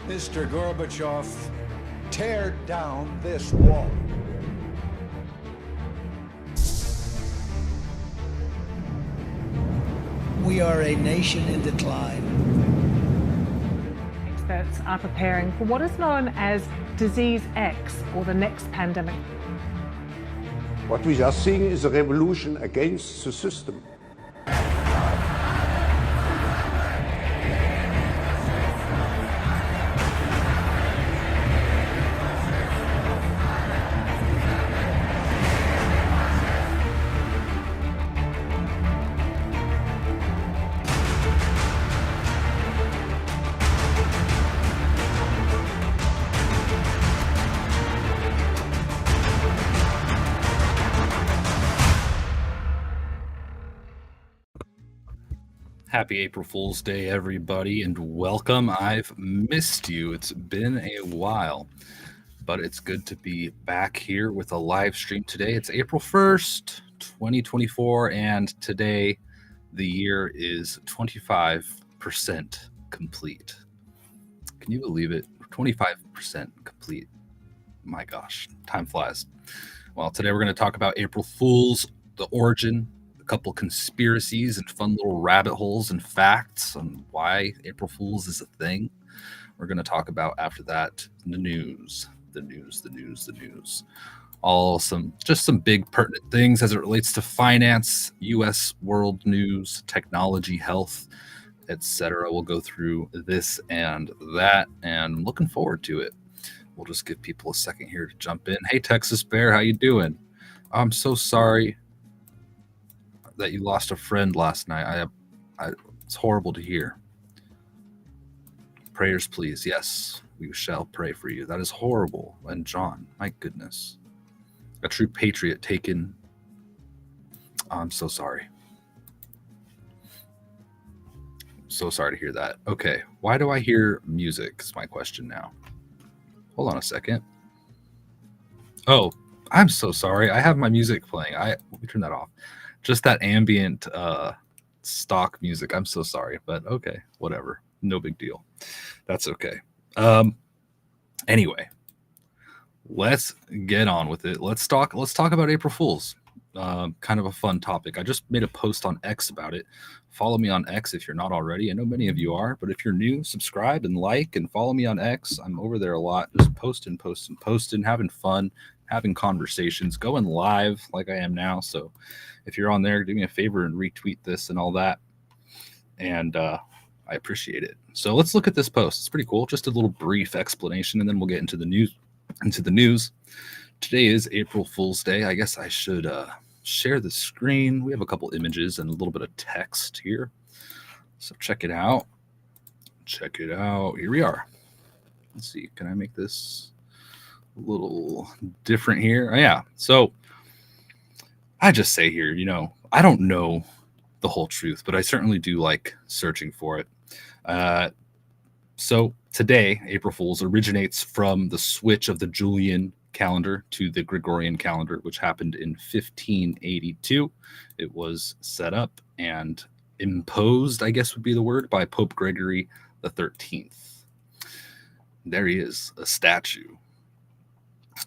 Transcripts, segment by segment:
Mr. Gorbachev, tear down this wall. We are a nation in decline. Experts are preparing for what is known as Disease X, or the next pandemic. What we are seeing is a revolution against the system. Happy April Fool's Day, everybody, and welcome. I've missed you. It's been a while, but it's good to be back here with a live stream today. It's April 1st, 2024, and today the year is 25% complete. Can you believe it? 25% complete. My gosh, time flies. Well, today we're going to talk about April Fools, the origin, couple conspiracies and fun little rabbit holes and facts on why April Fools is a thing. We're going to talk about after that the news. All some big pertinent things as it relates to finance, US world news, technology, health, etc. We'll go through this and that, and I'm looking forward to it. We'll just give people a second here to jump in. Hey, Texas Bear, how you doing? I'm so sorry that you lost a friend last night. It's horrible to hear. Prayers, please. Yes, we shall pray for you. That is horrible. And John, my goodness, a true patriot taken. I'm so sorry. So sorry to hear that. Okay, why do I hear music? Is my question now. Hold on a second. Oh, I'm so sorry. I have my music playing. Let me turn that off. Just that ambient stock music. I'm so sorry, but okay, whatever. No big deal. That's okay. Anyway, let's get on with it. Let's talk about April Fools. Kind of a fun topic. I just made a post on X about it. Follow me on X if you're not already. I know many of you are, but if you're new, subscribe and like and follow me on X. I'm over there a lot, just posting, having fun, having conversations, going live like I am now. So if you're on there, do me a favor and retweet this and all that. And I appreciate it. So let's look at this post. It's pretty cool. Just a little brief explanation, and then we'll get into the news. Today is April Fool's Day. I guess I should share the screen. We have a couple images and a little bit of text here. So check it out. Here we are. Let's see. Can I make this a little different here? Oh, yeah. So I just say here, I don't know the whole truth, but I certainly do like searching for it. So today, April Fool's originates from the switch of the Julian calendar to the Gregorian calendar, which happened in 1582. It was set up and imposed, I guess would be the word, by Pope Gregory the 13th. There he is, a statue.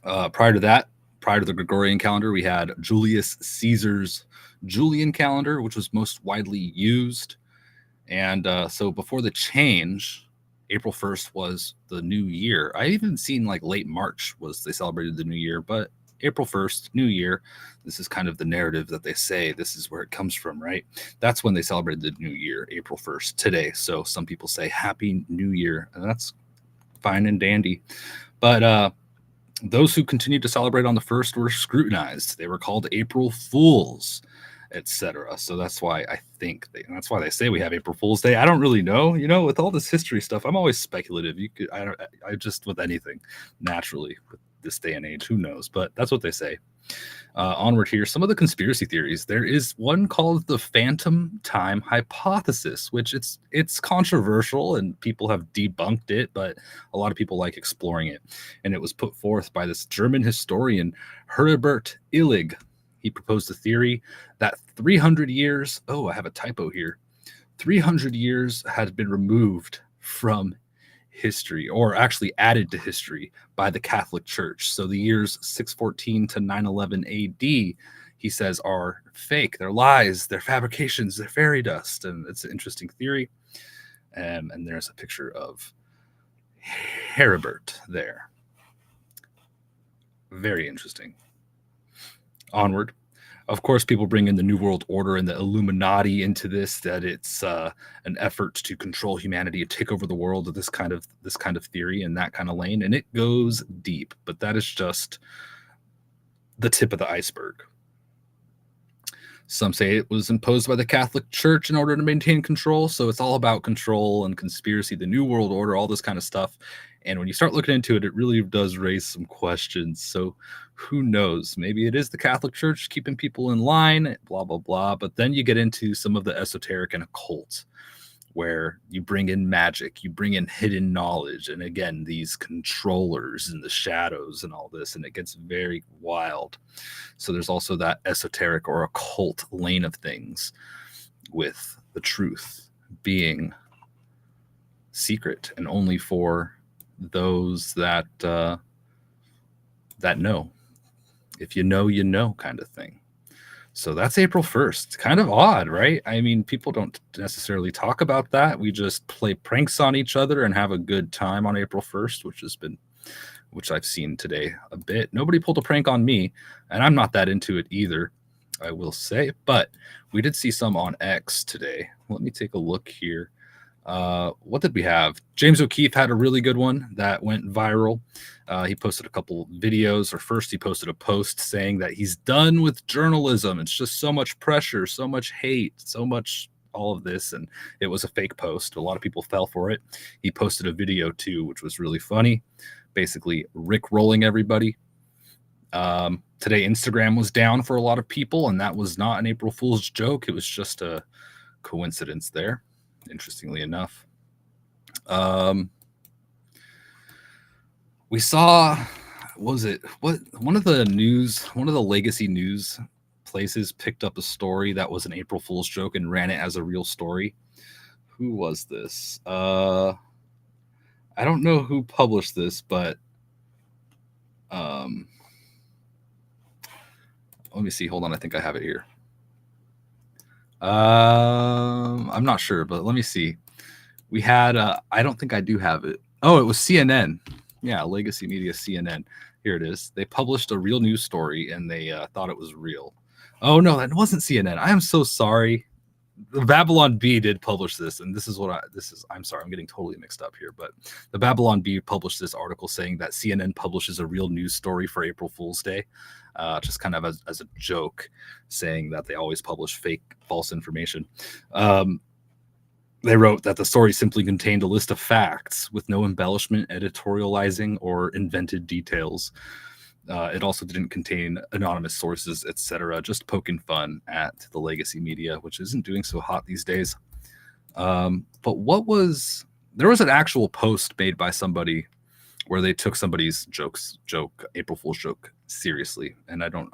Prior to the Gregorian calendar, we had Julius Caesar's Julian calendar, which was most widely used. And so before the change, April 1st was the new year. I even seen like late March they celebrated the new year, but April 1st, new year. This is kind of the narrative that they say. This is where it comes from, right? That's when they celebrated the new year, April 1st, today. So some people say Happy New Year, and that's fine and dandy. But those who continued to celebrate on the 1st were scrutinized. They were called April Fools, etc. So that's why I think that's why they say we have April Fool's Day. I don't really know, with all this history stuff, I'm always speculative. I just with anything naturally with this day and age, who knows? But that's what they say. Onward here, some of the conspiracy theories. There is one called the phantom time hypothesis, which it's controversial and people have debunked it, but a lot of people like exploring it. And it was put forth by this German historian, Herbert Illig. He proposed a theory that 300 years, I have a typo here, 300 years had been removed from history, or actually added to history by the Catholic Church. So the years 614 to 911 AD, he says, are fake. They're lies, they're fabrications, they're fairy dust. And it's an interesting theory. And there's a picture of Heribert there. Very interesting. Onward. Of course, people bring in the New World Order and the Illuminati into this, that it's an effort to control humanity, to take over the world, this kind of theory and that kind of lane. And it goes deep, but that is just the tip of the iceberg. Some say it was imposed by the Catholic Church in order to maintain control. So it's all about control and conspiracy, the New World Order, all this kind of stuff. And when you start looking into it, it really does raise some questions. So who knows? Maybe it is the Catholic Church keeping people in line, blah, blah, blah. But then you get into some of the esoteric and occult, where you bring in magic, you bring in hidden knowledge, and again, these controllers in the shadows and all this, and it gets very wild. So there's also that esoteric or occult lane of things, with the truth being secret and only for those that that know. If you know, kind of thing. So that's April 1st. Kind of odd, right? I mean, people don't necessarily talk about that. We just play pranks on each other and have a good time on April 1st, which I've seen today a bit. Nobody pulled a prank on me, and I'm not that into it either, I will say. But we did see some on X today. Let me take a look here. What did we have? James O'Keefe had a really good one that went viral. He posted a couple videos, or first he posted a post saying that he's done with journalism. It's just so much pressure, so much hate, so much all of this. And it was a fake post. A lot of people fell for it. He posted a video too, which was really funny. Basically Rick-rolling everybody. Today, Instagram was down for a lot of people, and that was not an April Fool's joke. It was just a coincidence there, interestingly enough. We saw, one of the legacy news places picked up a story that was an April Fool's joke and ran it as a real story. Who was this? I don't know who published this, but let me see. Hold on. I think I have it here. I'm not sure, but let me see. We had, I don't think I do have it. Oh, it was CNN. Yeah, Legacy Media CNN. Here it is. They published a real news story, and they thought it was real. Oh, no, that wasn't CNN. I am so sorry. The Babylon Bee did publish this, and I'm sorry, I'm getting totally mixed up here, but the Babylon Bee published this article saying that CNN publishes a real news story for April Fool's Day, just kind of as a joke, saying that they always publish fake, false information. They wrote that the story simply contained a list of facts with no embellishment, editorializing, or invented details. It also didn't contain anonymous sources, etc. Just poking fun at the legacy media, which isn't doing so hot these days. But there was an actual post made by somebody where they took somebody's April Fool's joke seriously, and I don't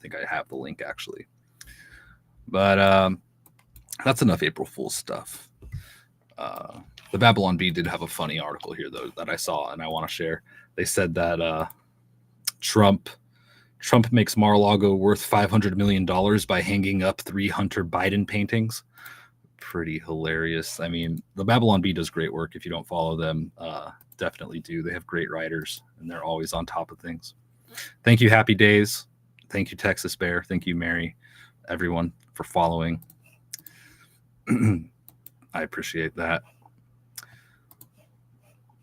think I have the link actually. But that's enough April Fool's stuff. The Babylon Bee did have a funny article here though that I saw, and I want to share. They said that Trump makes Mar-a-Lago worth $500 million by hanging up 3 Hunter Biden paintings. Pretty hilarious. I mean, the Babylon Bee does great work. If you don't follow them, definitely do. They have great writers, and they're always on top of things. Thank you, Happy Days. Thank you, Texas Bear. Thank you, Mary, everyone, for following. I appreciate that.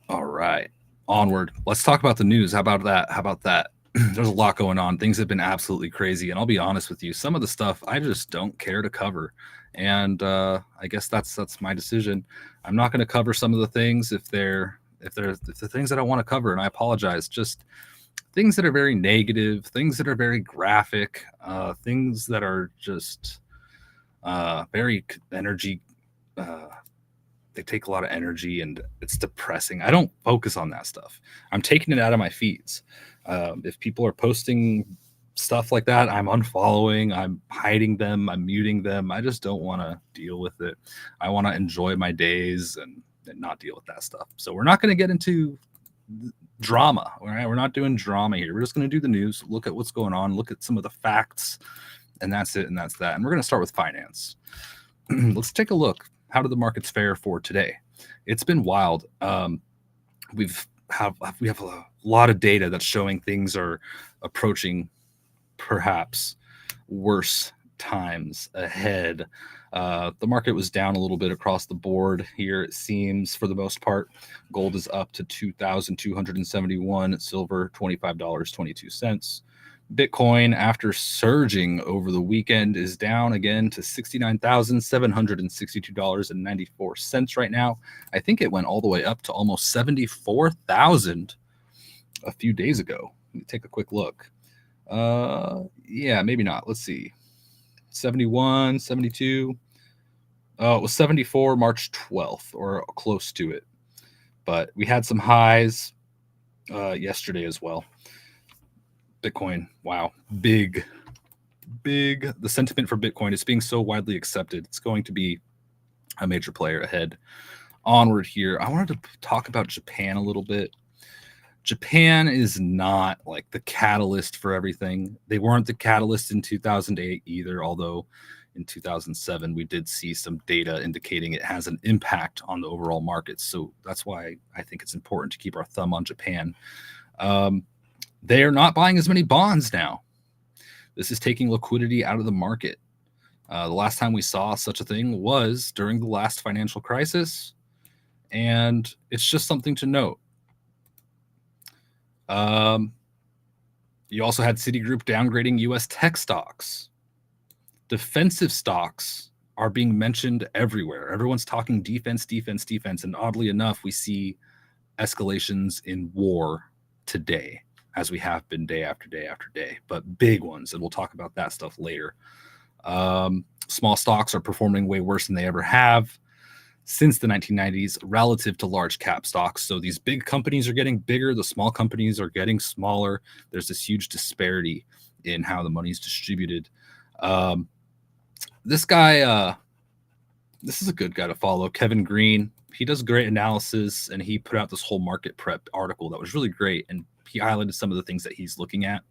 All right. Onward. Let's talk about the news. How about that? There's a lot going on. Things have been absolutely crazy. And I'll be honest with you, some of the stuff I just don't care to cover. And I guess that's my decision. I'm not going to cover some of the things if they're the things that I want to cover. And I apologize. Just things that are very negative, things that are very graphic, things that are just very energy. They take a lot of energy, and it's depressing. I don't focus on that stuff. I'm taking it out of my feeds. If people are posting stuff like that, I'm unfollowing, I'm hiding them, I'm muting them. I just don't want to deal with it. I want to enjoy my days and and not deal with that stuff. So we're not going to get into drama. All right, we're not doing drama here. We're just going to do the news, look at what's going on, look at some of the facts, and that's it, and that's that. And we're going to start with finance. Let's take a look. How did the markets fare for today? It's been wild. We have a lot of data that's showing things are approaching perhaps worse times ahead. The market was down a little bit across the board here, it seems, for the most part. Gold is up to $2,271, silver $25.22. Bitcoin, after surging over the weekend, is down again to $69,762.94 right now. I think it went all the way up to almost 74,000 a few days ago. Let me take a quick look. Yeah, maybe not. Let's see. 71, 72. Oh, it was 74 March 12th, or close to it. But we had some highs yesterday as well. Bitcoin, wow, big. The sentiment for Bitcoin is being so widely accepted. It's going to be a major player ahead. Onward here, I wanted to talk about Japan a little bit. Japan is not like the catalyst for everything. They weren't the catalyst in 2008 either, although in 2007 we did see some data indicating it has an impact on the overall markets. So that's why I think it's important to keep our thumb on Japan. They are not buying as many bonds now. This is taking liquidity out of the market. The last time we saw such a thing was during the last financial crisis, and it's just something to note. You also had Citigroup downgrading U.S. tech stocks. Defensive stocks are being mentioned everywhere. Everyone's talking defense, and oddly enough, we see escalations in war today, as we have been day after day after day, but big ones, and we'll talk about that stuff later. Small stocks are performing way worse than they ever have since the 1990s relative to large cap stocks. So these big companies are getting bigger, the small companies are getting smaller. There's this huge disparity in how the money is distributed. This guy, this is a good guy to follow, Kevin Green. He does great analysis, and he put out this whole market prep article that was really great, and he highlighted some of the things that he's looking at.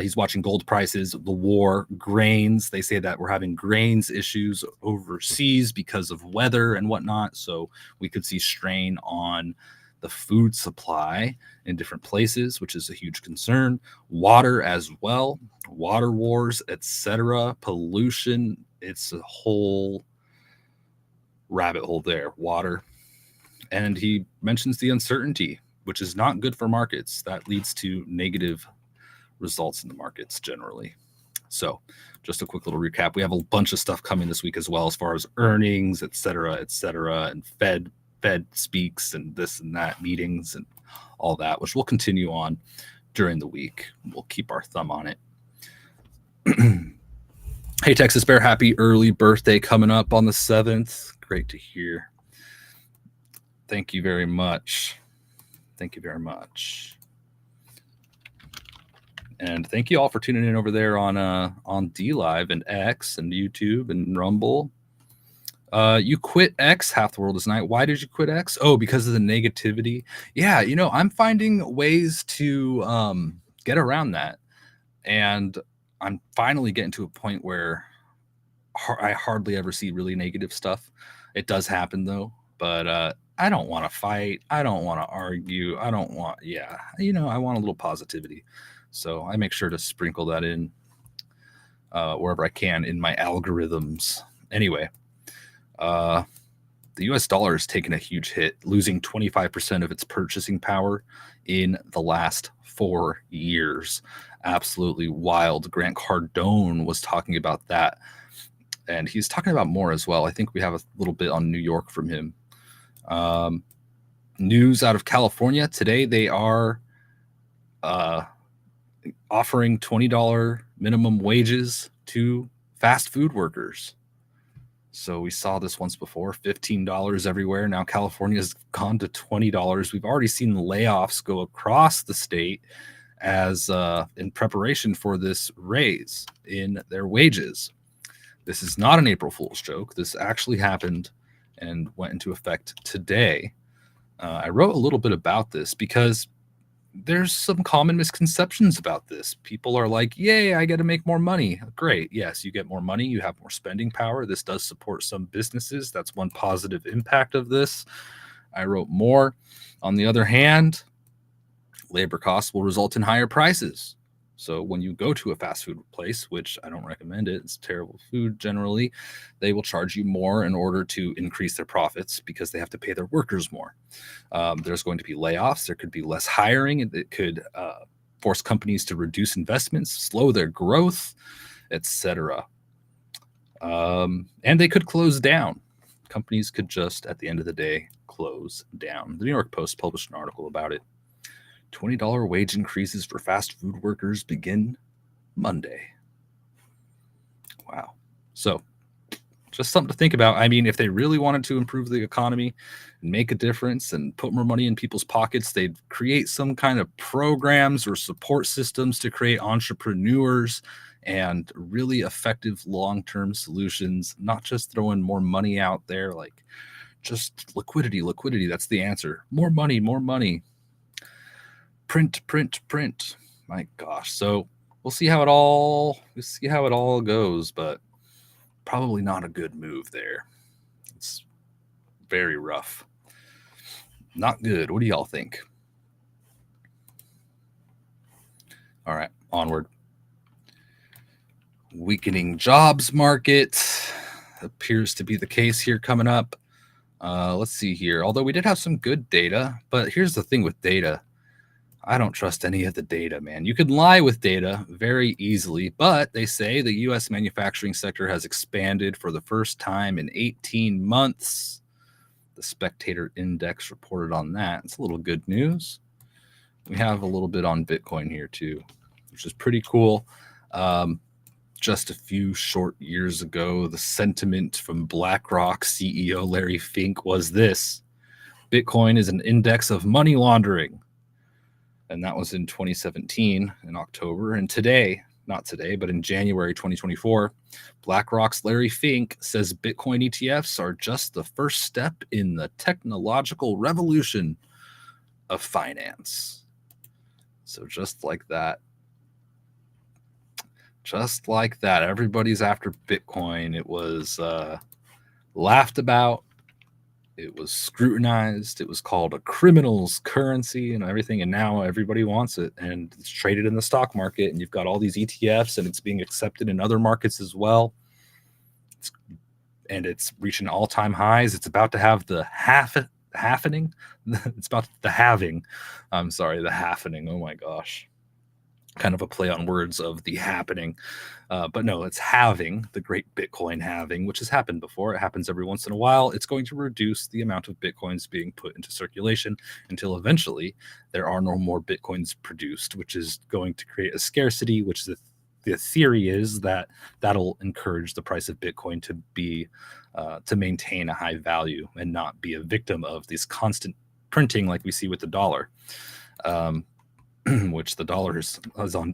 He's watching gold prices, the war, grains. They say that we're having grains issues overseas because of weather and whatnot. So we could see strain on the food supply in different places, which is a huge concern. Water as well, water wars, etc., pollution. It's a whole rabbit hole there, water. And he mentions the uncertainty, which is not good for markets. That leads to negative results in the markets generally. So just a quick little recap. We have a bunch of stuff coming this week as well, as far as earnings, et cetera, and Fed speaks and this and that, meetings and all that, which will continue on during the week. We'll keep our thumb on it. Hey, Texas Bear, happy early birthday coming up on the 7th. Great to hear. Thank you very much. Thank you very much. And thank you all for tuning in over there on D Live and X and YouTube and Rumble. You quit X, half the world is night. Why did you quit X? Oh, because of the negativity. Yeah, I'm finding ways to get around that. And I'm finally getting to a point where I hardly ever see really negative stuff. It does happen though, but I don't want to fight. I don't want to argue. I don't want, I want a little positivity. So I make sure to sprinkle that in wherever I can in my algorithms. Anyway, the US dollar has taken a huge hit, losing 25% of its purchasing power in the last 4 years. Absolutely wild. Grant Cardone was talking about that. And he's talking about more as well. I think we have a little bit on New York from him. News out of California today, they are offering $20 minimum wages to fast food workers. So we saw this once before, $15 everywhere. Now California's gone to $20. We've already seen layoffs go across the state as in preparation for this raise in their wages. This is not an April Fool's joke. This actually happened and went into effect today. I wrote a little bit about this because there's some common misconceptions about this. People are like, yay, I get to make more money. Great. Yes, you get more money. You have more spending power. This does support some businesses. That's one positive impact of this. I wrote more. On the other hand, labor costs will result in higher prices. So when you go to a fast food place, which I don't recommend it, it's terrible food generally, they will charge you more in order to increase their profits because they have to pay their workers more. There's going to be layoffs. There could be less hiring. It could force companies to reduce investments, slow their growth, etc. And they could close down. Companies could just, at the end of the day, close down. The New York Post published an article about it. $20 wage increases for fast food workers begin Monday. Wow. So just something to think about. I mean, if they really wanted to improve the economy and make a difference and put more money in people's pockets, they'd create some kind of programs or support systems to create entrepreneurs and really effective long-term solutions, not just throwing more money out there, like just liquidity. That's the answer. More money. Print. My gosh. So we'll see how it all goes, but probably not a good move there. It's very rough. Not good. What do y'all think? All right, onward. Weakening jobs market appears to be the case here coming up. Let's see here. Although we did have some good data, but here's the thing with data. I don't trust any of the data, man. You can lie with data very easily, but they say the U.S. manufacturing sector has expanded for the first time in 18 months. The Spectator Index reported on that. It's a little good news. We have a little bit on Bitcoin here too, which is pretty cool. Just a few short years ago, the sentiment from BlackRock CEO Larry Fink was this: Bitcoin is an index of money laundering. And that was in 2017 in October. And today, not today, but in January 2024, BlackRock's Larry Fink says Bitcoin ETFs are just the first step in the technological revolution of finance. So just like that, everybody's after Bitcoin. It was laughed about. It was scrutinized. It was called a criminal's currency and everything. And now everybody wants it. And it's traded in the stock market. And you've got all these ETFs, and it's being accepted in other markets as well. It's reaching all-time highs. It's about to have the halvening. It's about the halving. I'm sorry, the halvening. Oh my gosh. Kind of a play on words of the happening. But no, it's halving, the great Bitcoin halving, which has happened before. It happens every once in a while. It's going to reduce the amount of Bitcoins being put into circulation until eventually there are no more Bitcoins produced, which is going to create a scarcity, which the theory is that that'll encourage the price of Bitcoin to be to maintain a high value and not be a victim of this constant printing like we see with the dollar. Which the dollar is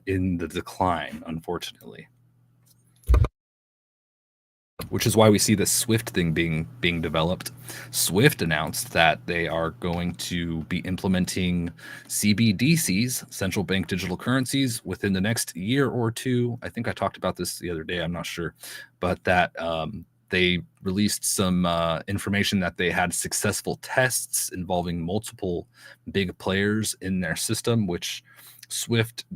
in the decline, unfortunately. Which is why we see the SWIFT thing being developed. SWIFT announced that they are going to be implementing CBDCs, central bank digital currencies, within the next year or two. I think I talked about this the other day. I'm not sure, but that they released some information that they had successful tests involving multiple big players in their system, which SWIFT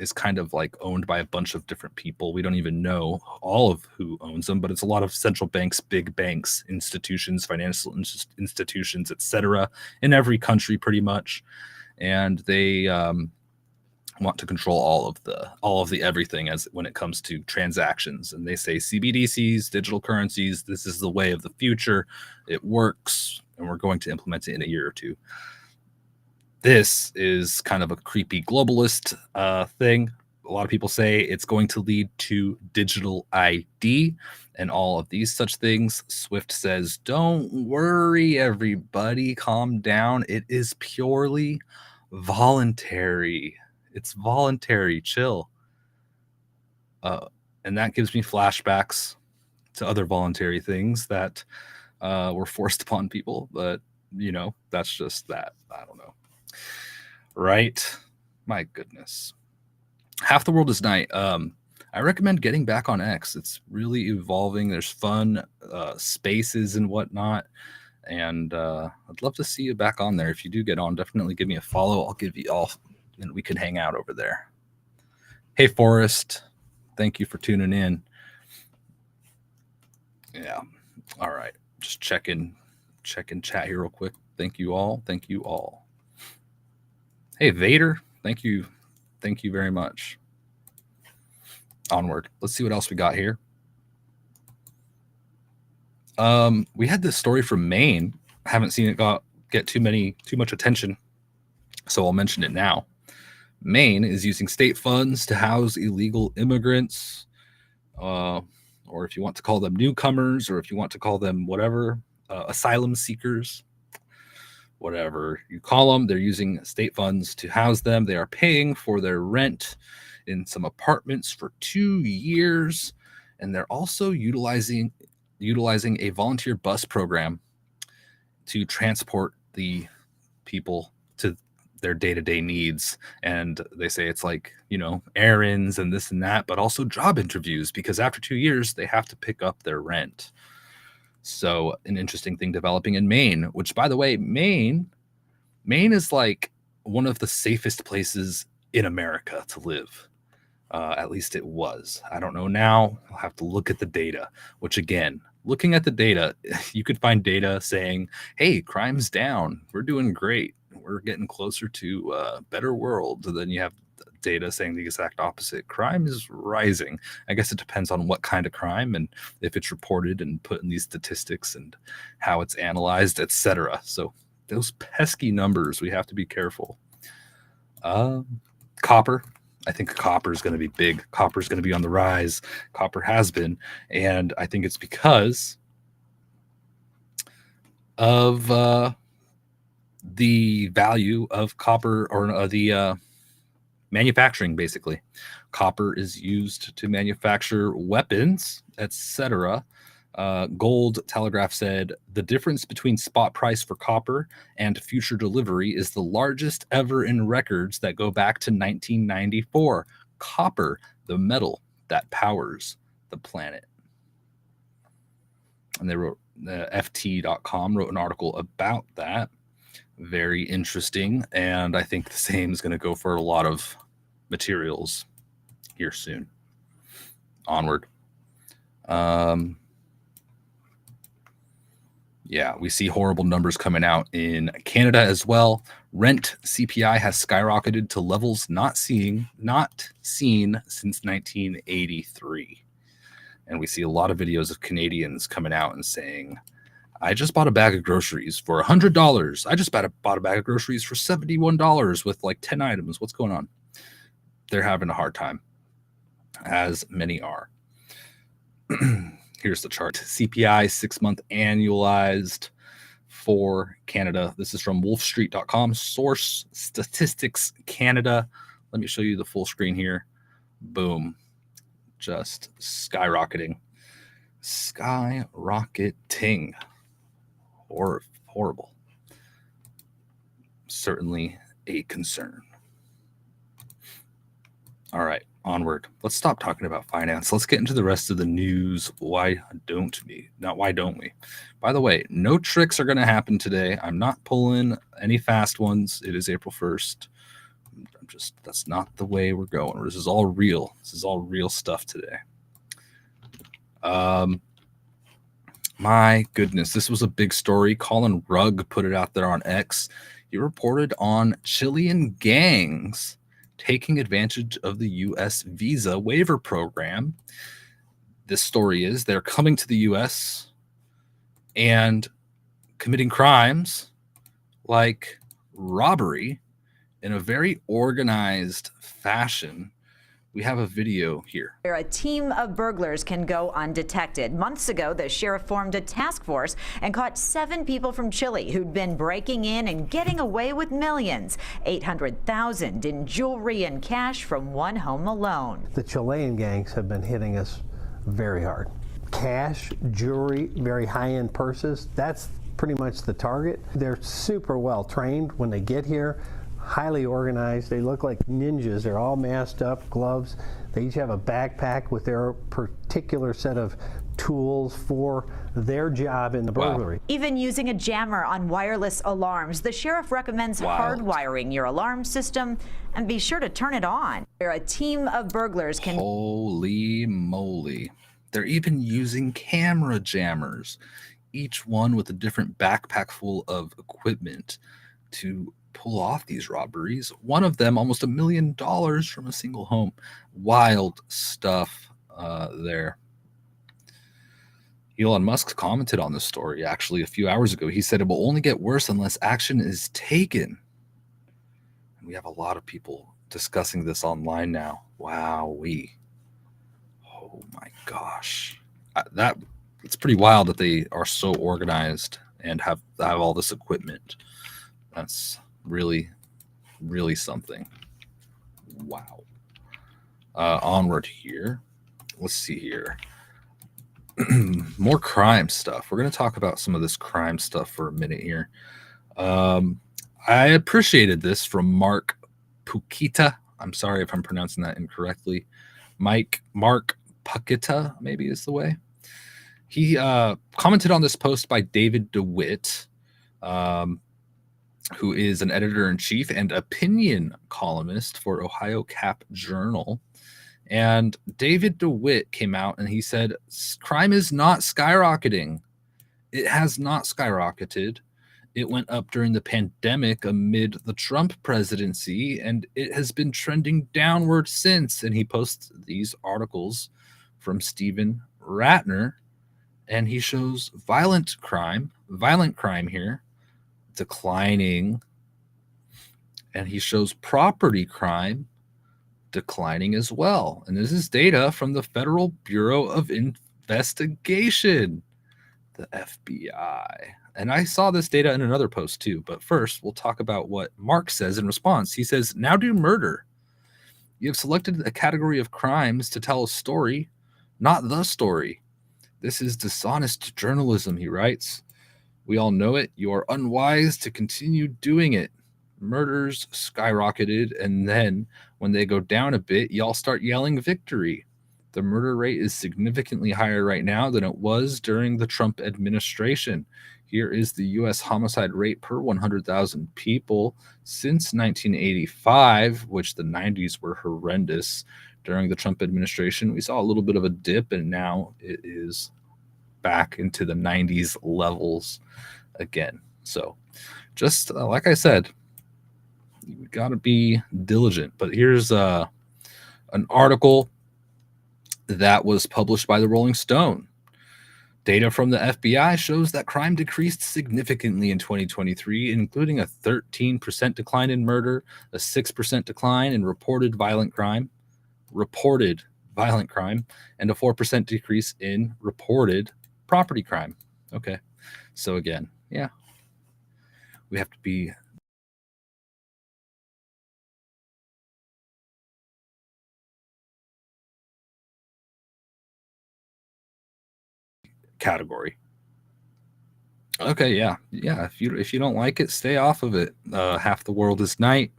is kind of like owned by a bunch of different people. We don't even know all of who owns them, but it's a lot of central banks, big banks, institutions, financial institutions, etc., in every country pretty much. And they want to control all of the everything as when it comes to transactions. And they say CBDCs, digital currencies, this is the way of the future. It works, and we're going to implement it in a year or two. This is kind of a creepy globalist thing. A lot of people say it's going to lead to digital ID and all of these such things. SWIFT says, don't worry, everybody, calm down. It is purely voluntary. It's voluntary, chill. And that gives me flashbacks to other voluntary things that were forced upon people, but you know, that's just that. I don't know. Right? My goodness. Half the world is night. I recommend getting back on X. It's really evolving. There's fun spaces and whatnot. And I'd love to see you back on there. If you do get on, definitely give me a follow. I'll give you all, and we can hang out over there. Hey, Forrest. Thank you for tuning in. Yeah. All right. Just checking chat here real quick. Thank you all. Thank you all. Hey, Vader. Thank you. Thank you very much. Onward. Let's see what else we got here. We had this story from Maine. I haven't seen it get too much attention, so I'll mention it now. Maine is using state funds to house illegal immigrants, or if you want to call them newcomers, or if you want to call them whatever, asylum seekers, whatever you call them. They're using state funds to house them. They are paying for their rent in some apartments for 2 years, and they're also utilizing a volunteer bus program to transport the people to their day-to-day needs. And they say it's like, you know, errands and this and that, but also job interviews, because after 2 years they have to pick up their rent. So an interesting thing developing in Maine, which, by the way, Maine is like one of the safest places in America to live. At least it was. I don't know now. I'll have to look at the data, which, again, looking at the data, you could find data saying, hey, crime's down. We're doing great. We're getting closer to a better world. And then you have data saying the exact opposite. Crime is rising. I guess it depends on what kind of crime and if it's reported and put in these statistics and how it's analyzed, etc. So those pesky numbers, we have to be careful. Copper. I think copper is going to be big. Copper is going to be on the rise. Copper has been. And I think it's because of the value of copper, or the manufacturing, basically. Copper is used to manufacture weapons, etc. Gold Telegraph said the difference between spot price for copper and future delivery is the largest ever in records that go back to 1994. Copper, the metal that powers the planet. And they wrote, FT.com wrote an article about that. Very interesting. And I think the same is going to go for a lot of materials here soon. Onward. Yeah, we see horrible numbers coming out in Canada as well. Rent CPI has skyrocketed to levels not seen since 1983. And we see a lot of videos of Canadians coming out and saying, I just bought a bag of groceries for $100. I just bought a bag of groceries for $71 with like 10 items. What's going on? They're having a hard time, as many are. Here's the chart. CPI 6-month annualized for Canada. This is from wolfstreet.com. Source Statistics Canada. Let me show you the full screen here. Boom. Just skyrocketing. Skyrocketing. Horrible. Certainly a concern. All right. Onward. Let's stop talking about finance. Let's get into the rest of the news. Why don't we? By the way, no tricks are going to happen today. I'm not pulling any fast ones. It is April 1st. That's not the way we're going. This is all real. This is all real stuff today. My goodness, this was a big story. Colin Rugg put it out there on X. He reported on Chilean gangs taking advantage of the U.S. visa waiver program. This story is they're coming to the U.S. and committing crimes like robbery in a very organized fashion. We have a video here. Where a team of burglars can go undetected. Months ago, the sheriff formed a task force and caught 7 people from Chile who'd been breaking in and getting away with millions. $800,000 in jewelry and cash from one home alone. The Chilean gangs have been hitting us very hard. cash, jewelry, very high-end purses. That's pretty much the target. They're super well trained when they get here, highly organized. They look like ninjas. They're all masked up, gloves. They each have a backpack with their particular set of tools for their job in the burglary. Even using a jammer on wireless alarms. The sheriff recommends hardwiring your alarm system and be sure to turn it on. A team of burglars can... Holy moly. They're even using camera jammers, each one with a different backpack full of equipment to pull off these robberies. One of them almost $1 million from a single home. Wild stuff there. Elon Musk commented on this story actually a few hours ago. He said it will only get worse unless action is taken. And we have a lot of people discussing this online now. Wowee. Oh my gosh. It's pretty wild that they are so organized and have all this equipment. That's really, really something. Wow. Onward here. Let's see here. More crime stuff. We're going to talk about some of this crime stuff for a minute here. I appreciated this from Mark Pukita. I'm sorry if I'm pronouncing that incorrectly. Mark Pukita, maybe is the way. He commented on this post by David DeWitt, who is an editor-in-chief and opinion columnist for Ohio Cap Journal. And David DeWitt came out and he said, crime is not skyrocketing. It has not skyrocketed. It went up during the pandemic amid the Trump presidency, and it has been trending downward since. And he posts these articles from Stephen Ratner, and he shows violent crime here, declining. And he shows property crime declining as well. And this is data from the Federal Bureau of Investigation, the FBI. And I saw this data in another post too. But first, we'll talk about what Mark says in response. He says, now do murder. You have selected a category of crimes to tell a story, not the story. This is dishonest journalism, he writes. We all know it. You are unwise to continue doing it. Murders skyrocketed, and then when they go down a bit, y'all start yelling victory. The murder rate is significantly higher right now than it was during the Trump administration. Here is the U.S. homicide rate per 100,000 people since 1985, which the 90s were horrendous. During the Trump administration, we saw a little bit of a dip, and now it is back into the 90s levels again. So just like I said, you got to be diligent. But here's an article that was published by the Rolling Stone. Data from the FBI shows that crime decreased significantly in 2023, including a 13% decline in murder, a 6% decline in reported violent crime, and a 4% decrease in reported property crime. Okay. So again, yeah, we have to be category. Okay, yeah. If you don't like it, stay off of it. Half the world is night.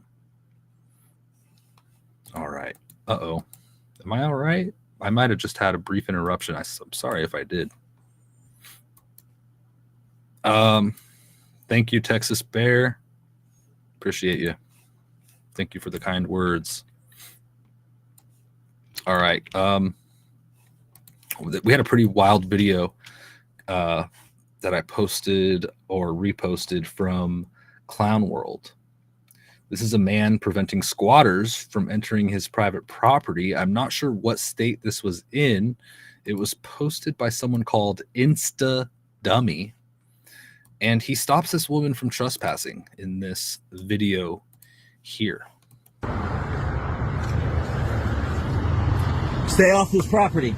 All right. Uh-oh. Am I all right? I might have just had a brief interruption. I'm sorry if I did. Thank you, Texas Bear. Appreciate you. Thank you for the kind words. All right. We had a pretty wild video that I posted or reposted from Clown World. This is a man preventing squatters from entering his private property. I'm not sure what state this was in. It was posted by someone called Insta Dummy. And he stops this woman from trespassing in this video here. Stay off this property.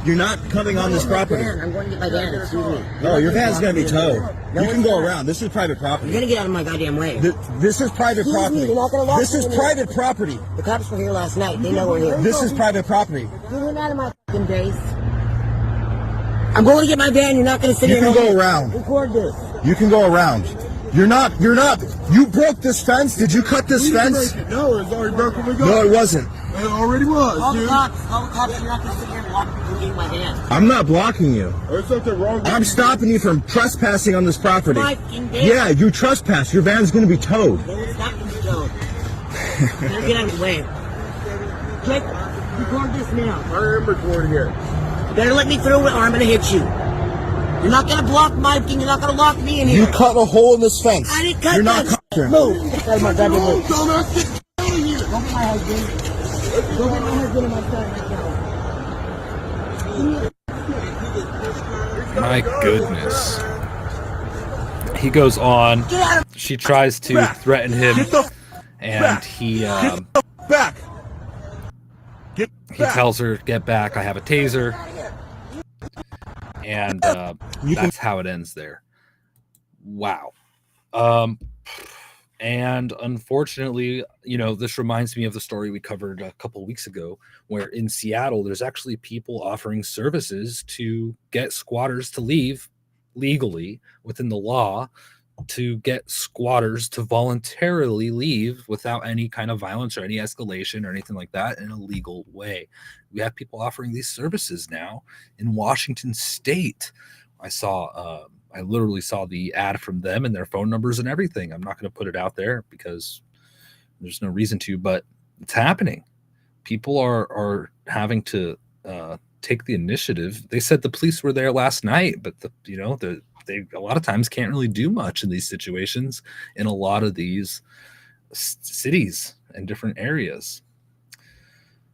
You're not coming on this property. I'm going to get my van. Excuse me. No, your van's going to be towed. You can go around. This is private property. You're going to get out of my goddamn way. This is private property. You're not going to walk. This is private property. The cops were here last night. They know we're here. This is private property. You're out of my fucking face. I'm going to get my van. You're not going to sit You here can and go around. record this. You can go around. You broke this fence? Did you cut this fence? No, it's already broken. We go. No, it wasn't. It already was, Call the dude. cops. Call the cops. You're not going to sit here and block me from getting my van. I'm not blocking you. There's something wrong with I'm stopping you from trespassing on this property. My fucking van. Yeah, you trespass. Your van's going to be towed. No, it's not going to be towed. Better get out of the way. Jake, record this now. I am recording here. You better let me through it or I'm going to hit you. You're not going to block my thing. You're not going to lock me in here. You cut a hole in this fence. I didn't cut You're not that. cutting. Move. Get out of my goddamn way. Dumbass, get out of here. Go get my husband. Go get my husband and my son right now. My goodness. He goes on. She tries to threaten him, and he Back. he tells her, "Get back! I have a taser." And that's how it ends there. Wow. And unfortunately, this reminds me of the story we covered a couple weeks ago, where in Seattle, there's actually people offering services to get squatters to leave legally within the law, to get squatters to voluntarily leave without any kind of violence or any escalation or anything like that in a legal way. We have people offering these services now in Washington State. I literally saw the ad from them and their phone numbers and everything. I'm not going to put it out there because there's no reason to, but it's happening. People are having to take the initiative. They said the police were there last night, but they a lot of times can't really do much in these situations in a lot of these cities and different areas.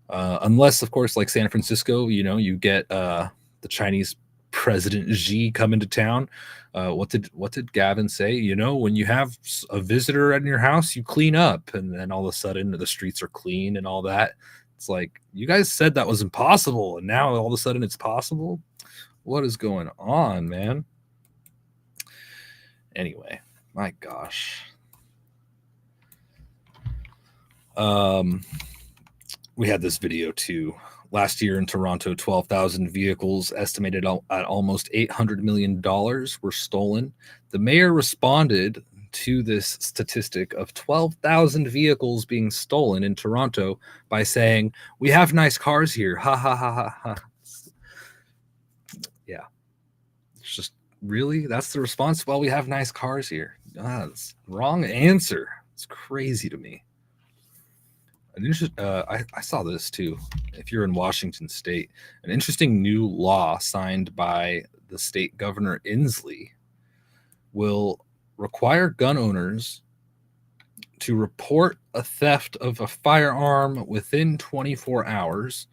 Unless, of course, like San Francisco, you get the Chinese President Xi come into town. What did Gavin say? When you have a visitor in your house, you clean up, and then all of a sudden the streets are clean and all that. It's like, you guys said that was impossible, and now all of a sudden it's possible. What is going on, man? Anyway, my gosh. We had this video too. Last year in Toronto, 12,000 vehicles estimated at almost $800 million were stolen. The mayor responded to this statistic of 12,000 vehicles being stolen in Toronto by saying, "We have nice cars here. Ha ha ha ha ha." Yeah. It's just, really? That's the response? Well, we have nice cars here. That's wrong answer. It's crazy to me. I saw this too. If you're in Washington State, an interesting new law signed by the state governor Inslee will require gun owners to report a theft of a firearm within 24 hours.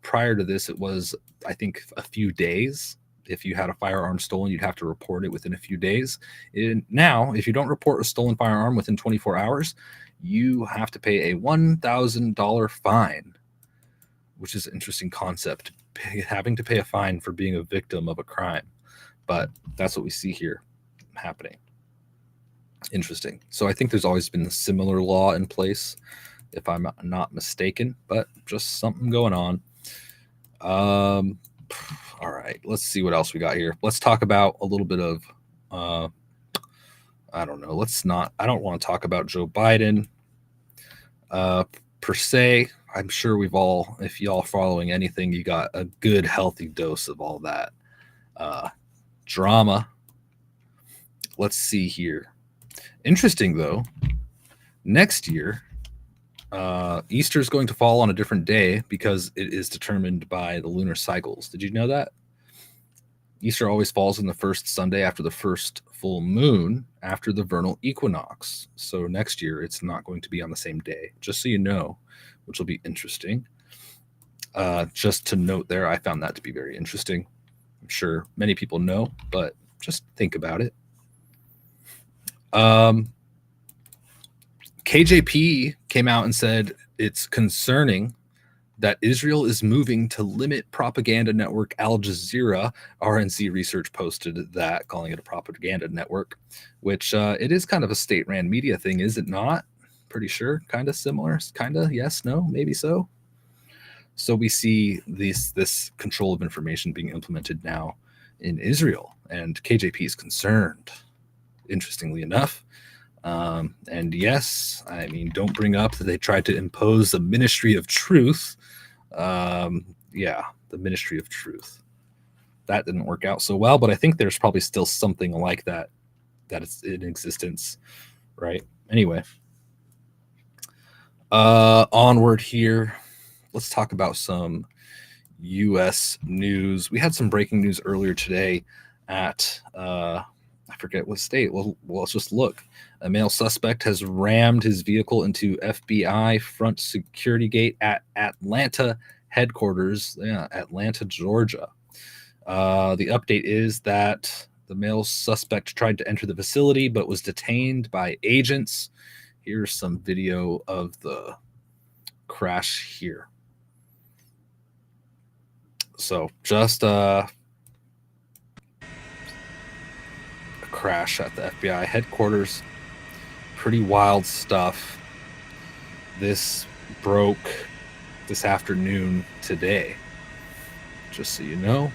Prior to this, it was, I think, a few days. If you had a firearm stolen, you'd have to report it within a few days. Now, if you don't report a stolen firearm within 24 hours, you have to pay a $1,000 fine, which is an interesting concept, having to pay a fine for being a victim of a crime. But that's what we see here happening. Interesting. So I think there's always been a similar law in place, if I'm not mistaken, but just something going on. All right, let's see what else we got here. Let's talk about a little bit of, I don't know. I don't want to talk about Joe Biden per se. I'm sure if y'all following anything, you got a good, healthy dose of all that drama. Let's see here. Interesting, though. Next year, Easter is going to fall on a different day because it is determined by the lunar cycles. Did you know that? Easter always falls on the first Sunday after the first full moon after the vernal equinox. So next year, it's not going to be on the same day, just so you know, which will be interesting. Just to note there, I found that to be very interesting. I'm sure many people know, but just think about it. KJP came out and said it's concerning that Israel is moving to limit propaganda network Al Jazeera. RNC Research posted that, calling it a propaganda network, which it is kind of a state-ran media thing, is it not? Pretty sure, kind of similar, kind of, yes, no, maybe so. So we see this control of information being implemented now in Israel, and KJP is concerned, interestingly enough. And yes, I mean, don't bring up that they tried to impose the ministry of truth. Yeah, the ministry of truth. That didn't work out so well, but I think there's probably still something like that is in existence, right? Anyway, onward here. Let's talk about some U.S. news. We had some breaking news earlier today at I forget what state. Well, let's just look. A male suspect has rammed his vehicle into FBI front security gate at Atlanta headquarters, Atlanta, Georgia. The update is that the male suspect tried to enter the facility but was detained by agents. Here's some video of the crash here. So just a crash at the FBI headquarters. Pretty wild stuff. This broke this afternoon today. Just so you know,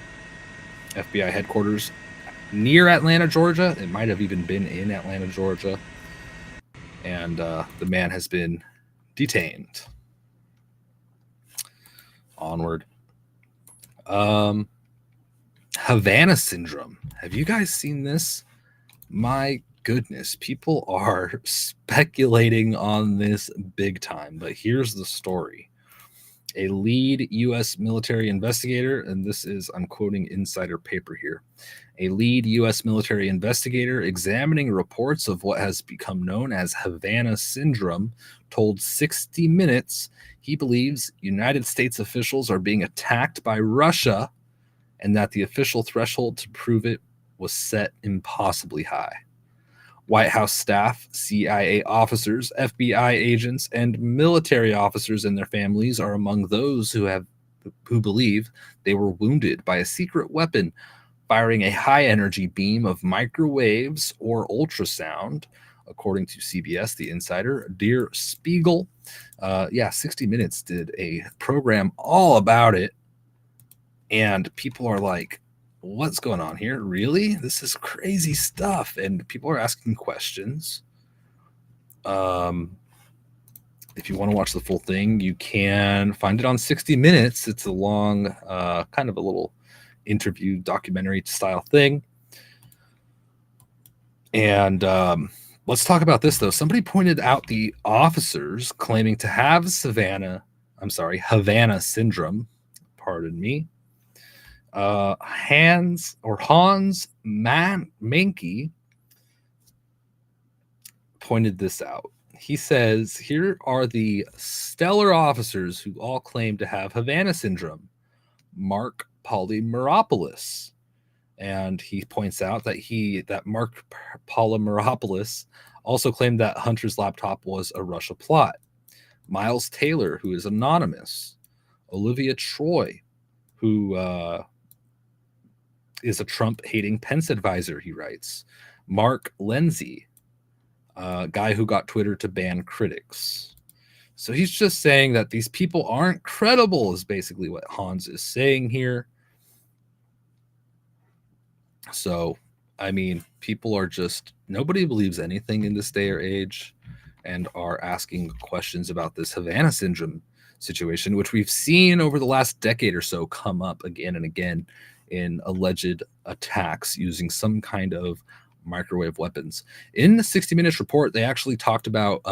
FBI headquarters near Atlanta, Georgia. It might have even been in Atlanta, Georgia. And the man has been detained. Onward. Havana syndrome. Have you guys seen this? My goodness, people are speculating on this big time, but here's the story. A lead U.S. military investigator, and this is, I'm quoting insider paper here, a lead U.S. military investigator examining reports of what has become known as Havana syndrome told 60 Minutes he believes United States officials are being attacked by Russia and that the official threshold to prove it was set impossibly high. White House staff, CIA officers, FBI agents, and military officers and their families are among those who believe they were wounded by a secret weapon firing a high-energy beam of microwaves or ultrasound, according to CBS, The Insider, Der Spiegel. 60 Minutes did a program all about it, and people are like, what's going on here? Really? This is crazy stuff. And people are asking questions. If you want to watch the full thing, you can find it on 60 Minutes. It's a long, kind of a little interview documentary style thing. And let's talk about this, though. Somebody pointed out the officers claiming to have Havana syndrome. Pardon me. Hans Mankey pointed this out. He says, here are the stellar officers who all claim to have Havana syndrome. Mark Polymeropoulos. And he points out that Mark Polymeropoulos also claimed that Hunter's laptop was a Russia plot. Miles Taylor, who is anonymous. Olivia Troy, who is a Trump-hating Pence advisor, he writes. Mark Lindsay, a guy who got Twitter to ban critics. So he's just saying that these people aren't credible, is basically what Hans is saying here. So, I mean, people are just, nobody believes anything in this day or age and are asking questions about this Havana syndrome situation, which we've seen over the last decade or so come up again and again in alleged attacks using some kind of microwave weapons. In the 60 Minutes report, they actually talked about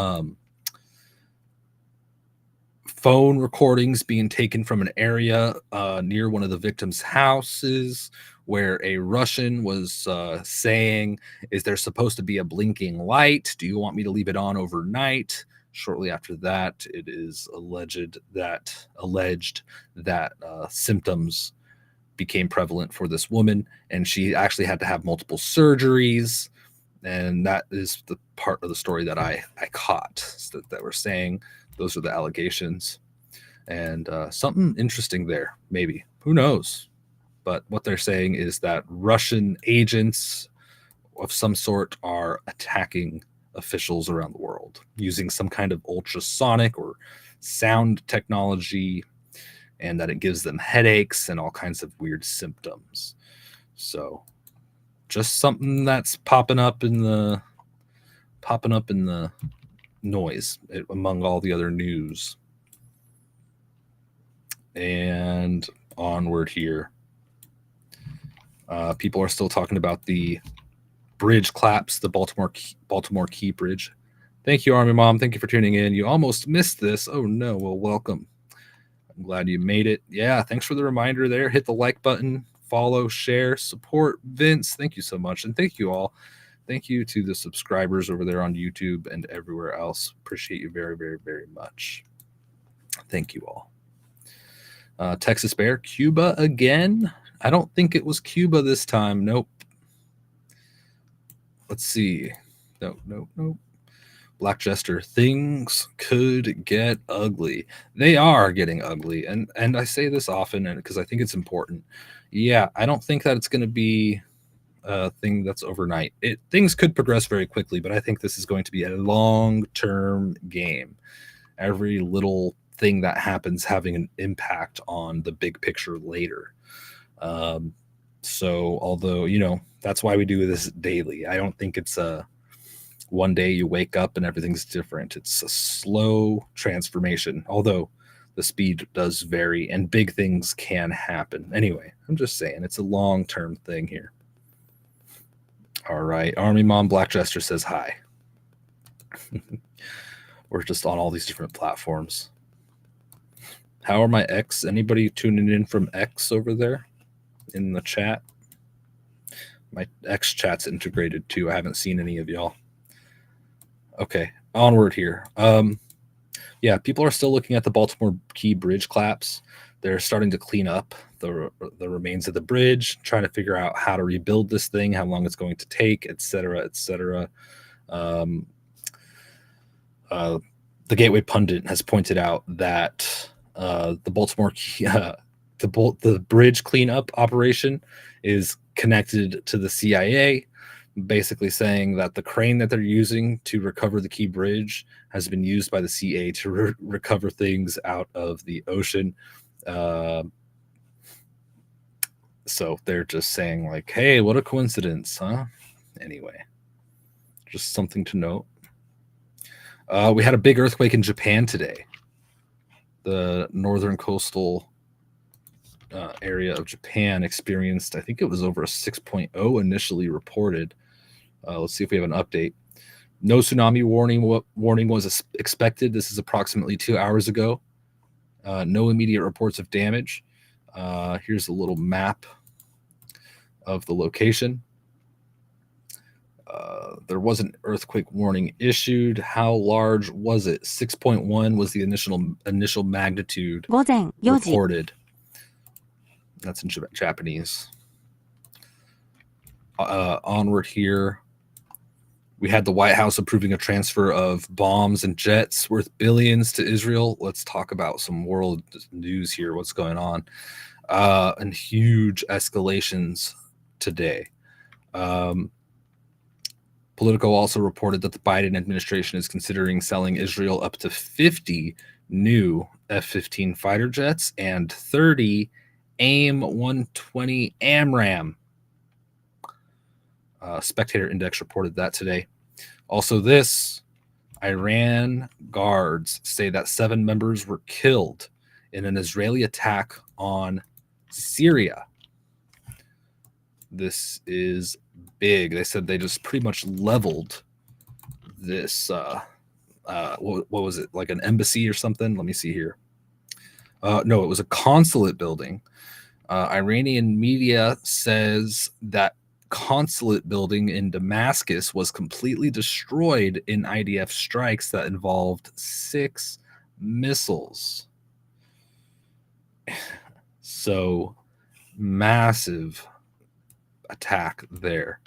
phone recordings being taken from an area near one of the victims' houses where a Russian was saying, is there supposed to be a blinking light? Do you want me to leave it on overnight? Shortly after that, it is alleged that symptoms became prevalent for this woman, and she actually had to have multiple surgeries. And that is the part of the story that I caught, that we're saying those are the allegations. And something interesting there, maybe. Who knows? But what they're saying is that Russian agents of some sort are attacking officials around the world using some kind of ultrasonic or sound technology, and that it gives them headaches and all kinds of weird symptoms. So just something that's popping up in the noise among all the other news. And onward here. People are still talking about the bridge collapse, the Baltimore Key Bridge. Thank you, Army Mom. Thank you for tuning in. You almost missed this. Oh no. Well, welcome. I'm glad you made it. Yeah, thanks for the reminder there. Hit the like button, follow, share, support Vince. Thank you so much. And thank you all. Thank you to the subscribers over there on YouTube and everywhere else. Appreciate you very, very, very much. Thank you all. Texas Bear, Cuba again. I don't think it was Cuba this time. Nope. Let's see. Nope. Black Jester, things could get ugly. They are getting ugly. And I say this often because I think it's important. Yeah, I don't think that it's going to be a thing that's overnight. Things could progress very quickly, but I think this is going to be a long-term game. Every little thing that happens having an impact on the big picture later. So although, that's why we do this daily. I don't think it's one day you wake up and everything's different. It's a slow transformation, although the speed does vary and big things can happen. Anyway, I'm just saying it's a long-term thing here. All right. Army Mom Black Jester says hi. We're just on all these different platforms. How are my X? Anybody tuning in from X over there in the chat? My X chat's integrated too. I haven't seen any of y'all. Okay, onward here. Yeah, people are still looking at the Baltimore Key Bridge collapse. They're starting to clean up the remains of the bridge, trying to figure out how to rebuild this thing, how long it's going to take, et cetera, et cetera. The Gateway Pundit has pointed out that the Baltimore Key, the bridge cleanup operation is connected to the CIA, basically saying that the crane that they're using to recover the Key Bridge has been used by the CIA to recover things out of the ocean. So they're just saying like, hey, what a coincidence, huh? Anyway, just something to note. We had a big earthquake in Japan today. The northern coastal area of Japan experienced, I think it was over a 6.0 initially reported. Let's see if we have an update. No tsunami warning was expected. This is approximately 2 hours ago. No immediate reports of damage. Here's a little map of the location. There was an earthquake warning issued. How large was it? 6.1 was the initial magnitude reported. That's in Japanese. Onward here. We had the White House approving a transfer of bombs and jets worth billions to Israel. Let's talk about some world news here. What's going on? And huge escalations today. Politico also reported that the Biden administration is considering selling Israel up to 50 new F-15 fighter jets and 30 AIM-120 AMRAAM. Spectator Index reported that today. Also this, Iran guards say that 7 members were killed in an Israeli attack on Syria. This is big. They said they just pretty much leveled this, what was it, like an embassy or something? Let me see here. No, it was a consulate building. Iranian media says that consulate building in Damascus was completely destroyed in IDF strikes that involved 6 missiles. So massive attack there.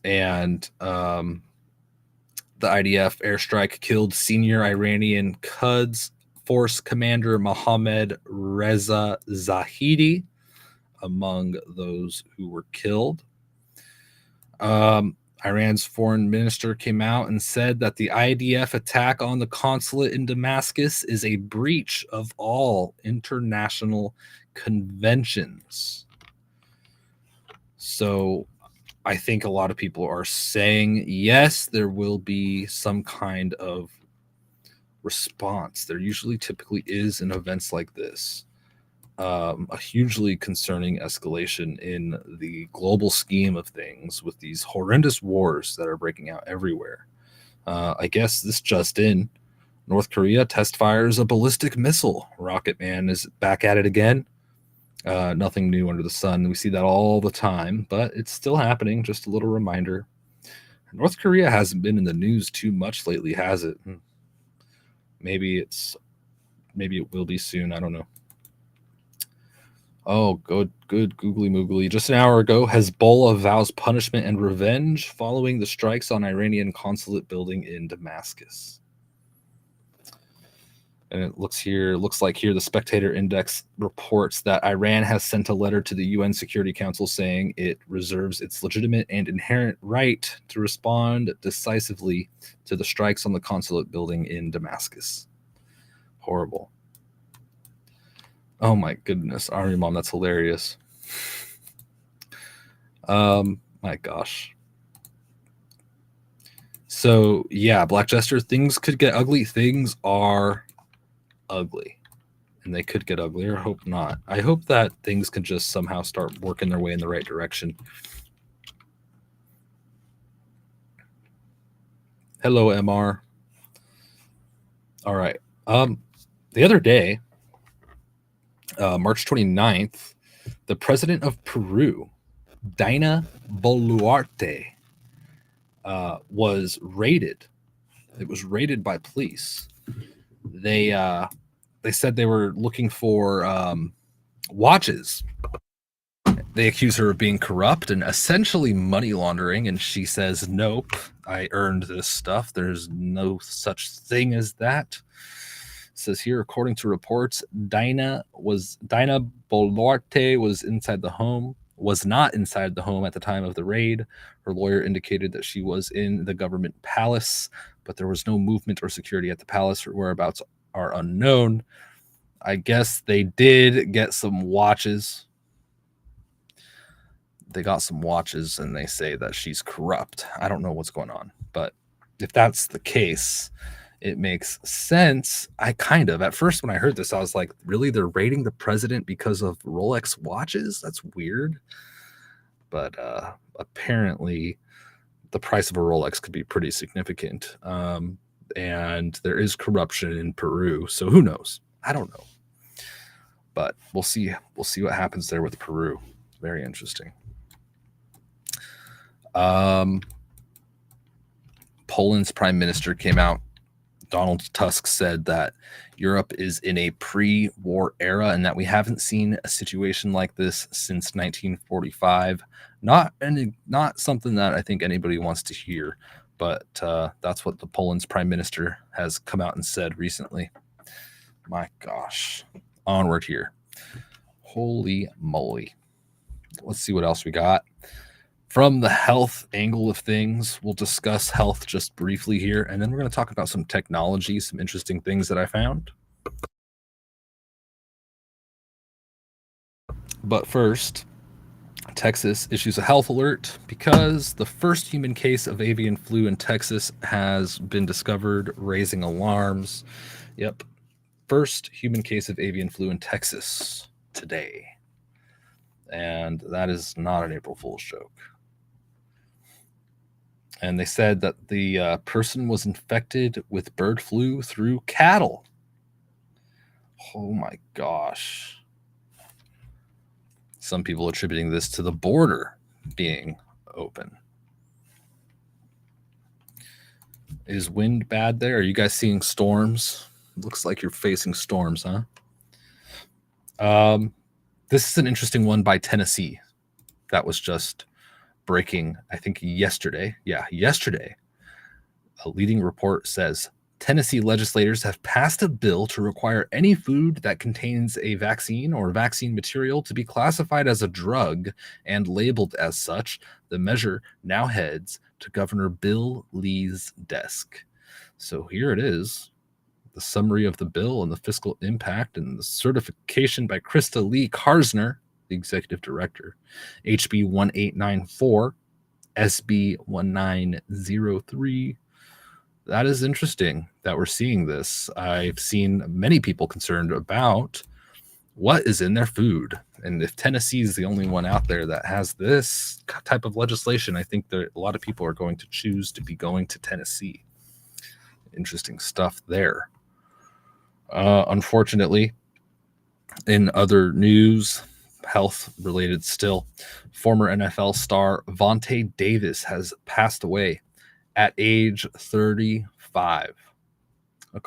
And the IDF airstrike killed senior Iranian Quds Force Commander Mohammad Reza Zahidi among those who were killed. Iran's foreign minister came out and said that the IDF attack on the consulate in Damascus is a breach of all international conventions. So I think a lot of people are saying, yes, there will be some kind of response. There usually typically is in events like this. A hugely concerning escalation in the global scheme of things with these horrendous wars that are breaking out everywhere. I guess this just in. North Korea test fires a ballistic missile. Rocket Man is back at it again. Nothing new under the sun. We see that all the time, but it's still happening. Just a little reminder. North Korea hasn't been in the news too much lately, has it? Maybe it will be soon. I don't know. Oh, good googly moogly. Just an hour ago, Hezbollah vows punishment and revenge following the strikes on Iranian consulate building in Damascus. And it looks like here the Spectator Index reports that Iran has sent a letter to the UN Security Council saying it reserves its legitimate and inherent right to respond decisively to the strikes on the consulate building in Damascus. Horrible. Oh my goodness, Army Mom, that's hilarious. My gosh. So yeah, Black Jester, things could get ugly. Things are ugly, and they could get uglier. I hope not. I hope that things can just somehow start working their way in the right direction. Hello, MR. All right. The other day, March 29th, the president of Peru, Dina Boluarte, was raided. It was raided by police. They said they were looking for watches. They accuse her of being corrupt and essentially money laundering, and she says, nope, I earned this stuff. There's no such thing as that. It says here, according to reports, Dina Boluarte was not inside the home at the time of the raid. Her lawyer indicated that she was in the government palace, but there was no movement or security at the palace. Her whereabouts are unknown. I guess they did get some watches. They got some watches, and they say that she's corrupt. I don't know what's going on, but if that's the case, it makes sense. At first when I heard this, I was like, really? They're raiding the president because of Rolex watches? That's weird. But apparently the price of a Rolex could be pretty significant. And there is corruption in Peru. So who knows? I don't know. But we'll see. We'll see what happens there with Peru. Very interesting. Poland's prime minister came out. Donald Tusk said that Europe is in a pre-war era and that we haven't seen a situation like this since 1945. Not something that I think anybody wants to hear, but that's what the Poland's prime minister has come out and said recently. My gosh. Onward here. Holy moly. Let's see what else we got. From the health angle of things, we'll discuss health just briefly here, and then we're going to talk about some technology, some interesting things that I found. But first, Texas issues a health alert because the first human case of avian flu in Texas has been discovered, raising alarms. Yep, first human case of avian flu in Texas today. And that is not an April Fool's joke. And they said that the person was infected with bird flu through cattle. Oh my gosh. Some people attributing this to the border being open. Is wind bad there? Are you guys seeing storms? Looks like you're facing storms, huh? This is an interesting one by Tennessee. That was just breaking, I think, yesterday. Yeah, yesterday. A leading report says Tennessee legislators have passed a bill to require any food that contains a vaccine or vaccine material to be classified as a drug and labeled as such. The measure now heads to Governor Bill Lee's desk. So here it is. The summary of the bill and the fiscal impact and the certification by Krista Lee Karsner. the executive director. HB 1894, SB 1903. That is interesting that we're seeing this. I've seen many people concerned about what is in their food. And if Tennessee is the only one out there that has this type of legislation, I think that a lot of people are going to choose to be going to Tennessee. Interesting stuff there. Unfortunately, in other news, health related still, former NFL star Vontae Davis has passed away at age 35. A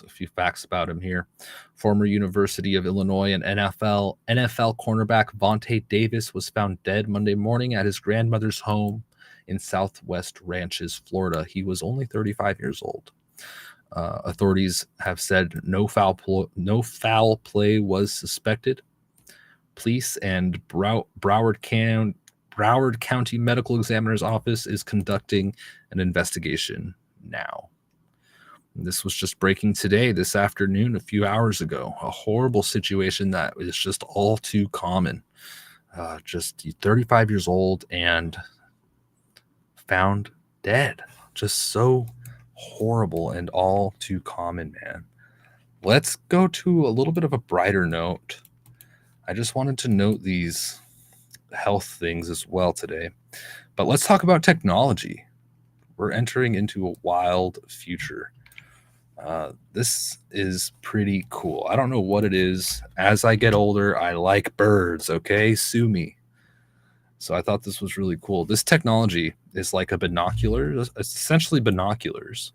few facts about him here. Former University of Illinois and NFL cornerback Vontae Davis was found dead Monday morning at his grandmother's home in Southwest Ranches, Florida. He was only 35 years old. Authorities have said no foul play was suspected. Police and Broward County Medical Examiner's Office is conducting an investigation now. This was just breaking today, this afternoon, a few hours ago. A horrible situation that is just all too common. Just 35 years old and found dead. Just so horrible and all too common, man. Let's go to a little bit of a brighter note. I just wanted to note these health things as well today. But let's talk about technology. We're entering into a wild future. This is pretty cool. I don't know what it is. As I get older, I like birds, okay? Sue me. So I thought this was really cool. This technology is like a binocular. It's essentially binoculars.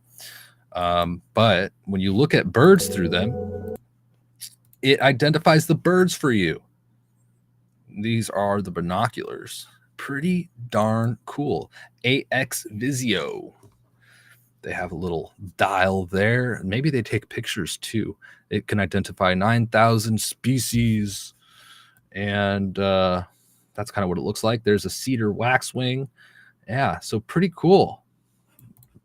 But when you look at birds through them, it identifies the birds for you. These are the binoculars. Pretty darn cool. AX Visio. They have a little dial there. Maybe they take pictures too. It can identify 9,000 species. And that's kind of what it looks like. There's a cedar waxwing. Yeah, so pretty cool.